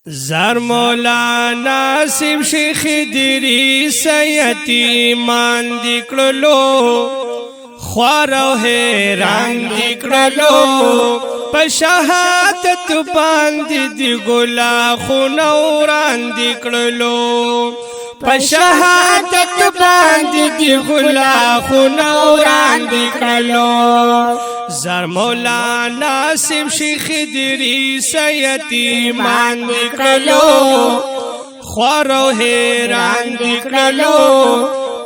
زر مولانا سیم شیخ دریس یتیمان دکړلو خوار او حیران دکړلو په شهادت باندې دی ګلا خنوران دکړلو په شهادت باندې دی ګلا خنوران دکړلو زر مولانا سیم شیخ دریس یتیمان دکړلو خوار او حیران دکړلو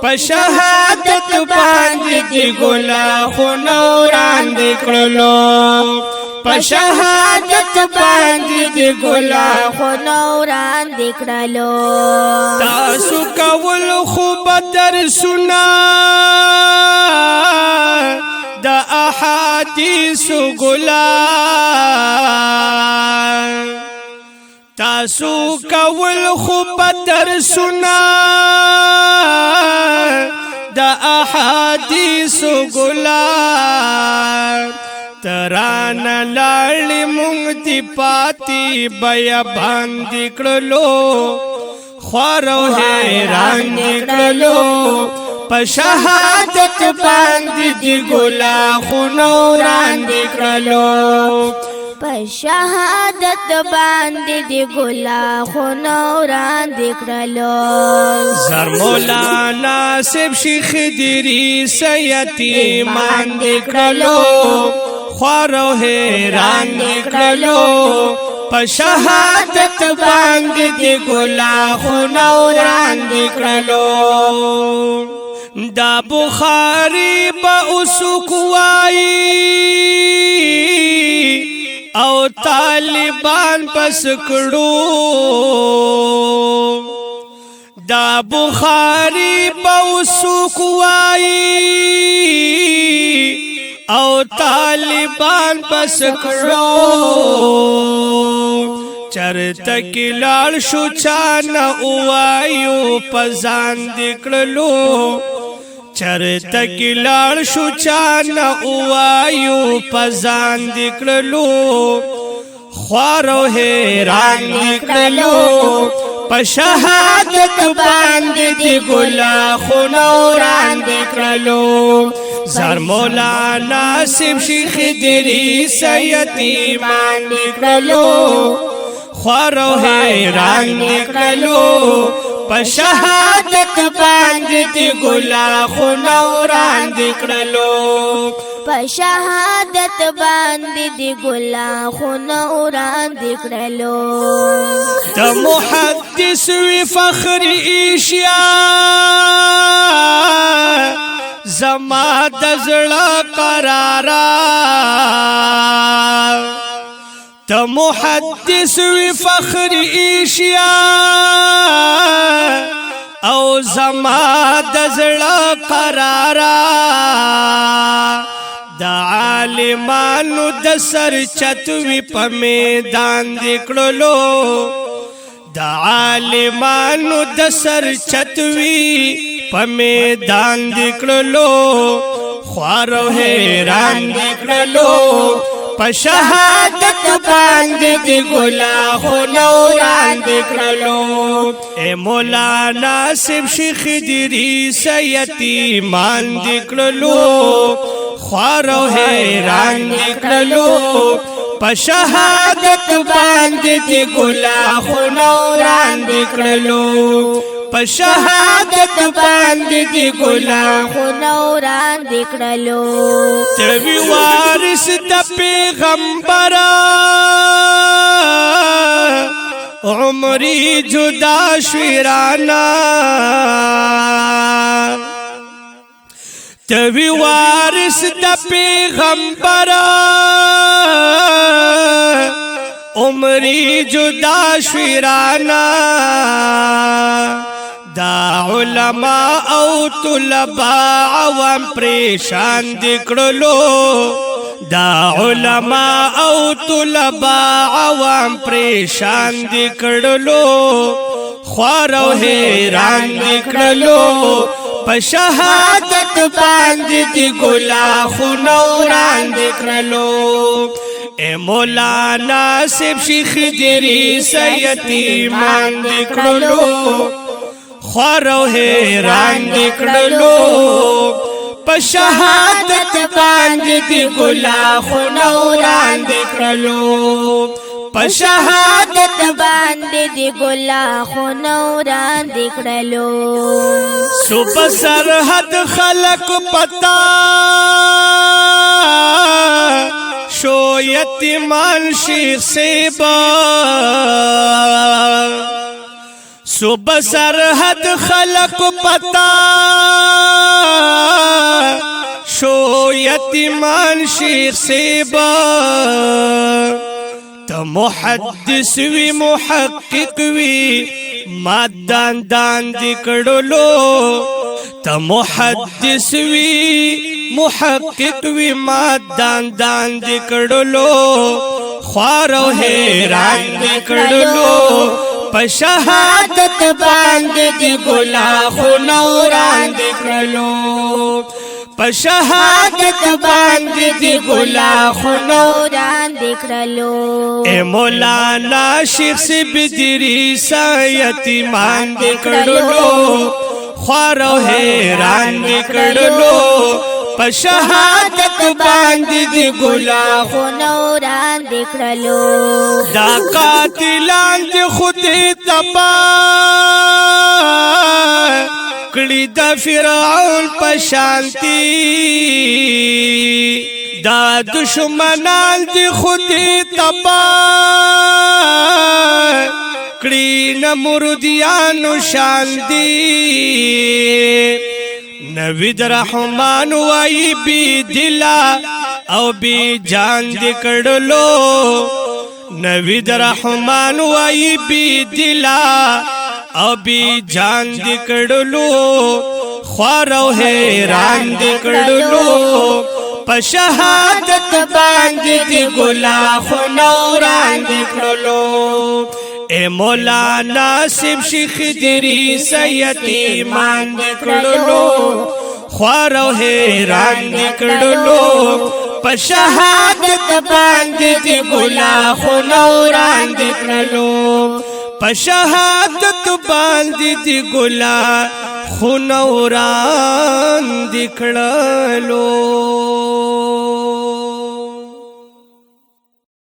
په شهادت باندې دی ګلا خنوران دکړلو په شهادت باندې دی ګلا خنوران دکړلو تاسو کول خو بدر سنا د احادیث ګلا تاسو کول خو بدر سنا د احادیث ګلا تران لاړ مونږ دی پاتی بیا باندې کړلو خوار او حیران کړلو په شهادت باندې دی ګلا خنوران کړلو په شهادت باندې دی ګلا خنوران دکړلو زر مولانا سیب شیخ دریس یتیمان دکړلو خوار او حیران دکړلو په شهادت باندې دی ګلا خنوران دکړلو دا بخاری با اسکوائی او طالبان پس کړو دا بخاری با اسکوائی او طالبان پس کړو چرته کې لاړ شو چان اوایو پزان دکړلو چرته کې لاړ شو چان اوایو پزان دکړلو خوار او حیران دکړلو په شهادت باندې دی ګلا خنوران دکړلو زر مولانا سیم شیخ دریس یتیمان دکړلو خوار او حیران دکړلو په شهادت باندې دی ګلا خنوران دکړلو په شهادت باندې دی ګلا خنوران دکړلو د محدث وی فخر ایشیا زما د زړه قرارا ته محدث وی فخر ایشیا او زما د زړه قرارا د عالمانو د سر چتوي په میدان دکړلو د عالمانو د سر چتوي په میدان دکړلو خوار او حیران دکړلو په شهادت باندې دی ګلا خنوران دکړلو اے مولانا سیب شیخ دریس یتیمان دکړلو خوار او حیران دکړلو په شهادت باندې دی ګلا خنوران دکړلو په شهادت باندې دی ګلا خنوران دکړلو توی وارث د پیغمبر عمری جدا شیرانا توی وارث د پیغمبر عمری جدا شیرانا دا علماء او طلباء عوام پریشان دکړلو دا علماء او طلباء عوام پریشان دکړلو خوار او حیران دکړلو په شهادت باندې دی ګلا خنوران دکړلو اے مولانا سیب شیخ دریس یتیمان دکڑلو خوارو حیران دکڑلو پا شہادت باند دی گلا خنوران دکڑلو په شهادت باندې دی ګلا خنوران دکړلو صبح سرحد خلق پتا شو یتیمان شیخ سیبا صبح سرحد خلق پتا شو یتیمان شیخ سیبا تا محدث وی محقق وی مادان دان دکڑلو تا محدث وی محقق وی مادان دان دکڑلو خوارو حیران دکڑلو پا شہادت باند دی گلا خنوران دکڑلو پا شہادت باند دی گلا خنوران دکړلو اے مولانا شیخ سیب دریس یتیمان دکڑلو خوارو حیران دکڑلو پا شہادت باند دی گلا خنوران دکړلو دا قاتلان دی خود تبا کڑی دا فرعون پشانتی دا دشمنان دی خود تبا کڑی نمردیانو شاندی نوید رحمان وائی بی دلا او بی جان دکڑلو نوید رحمان وائی بی دلا او بی جان دکڑلو خوارو حیران دکڑلو پا شہادت باند دی گلا خنوران دکڑلو اے مولانا سیب شیخ دریس یتیمان دکڑلو خوارو حیران دکڑلو پا شہادت باند دی گلا خنوران دکڑلو پا شہادت باند دی گلا خنوران دکڑلو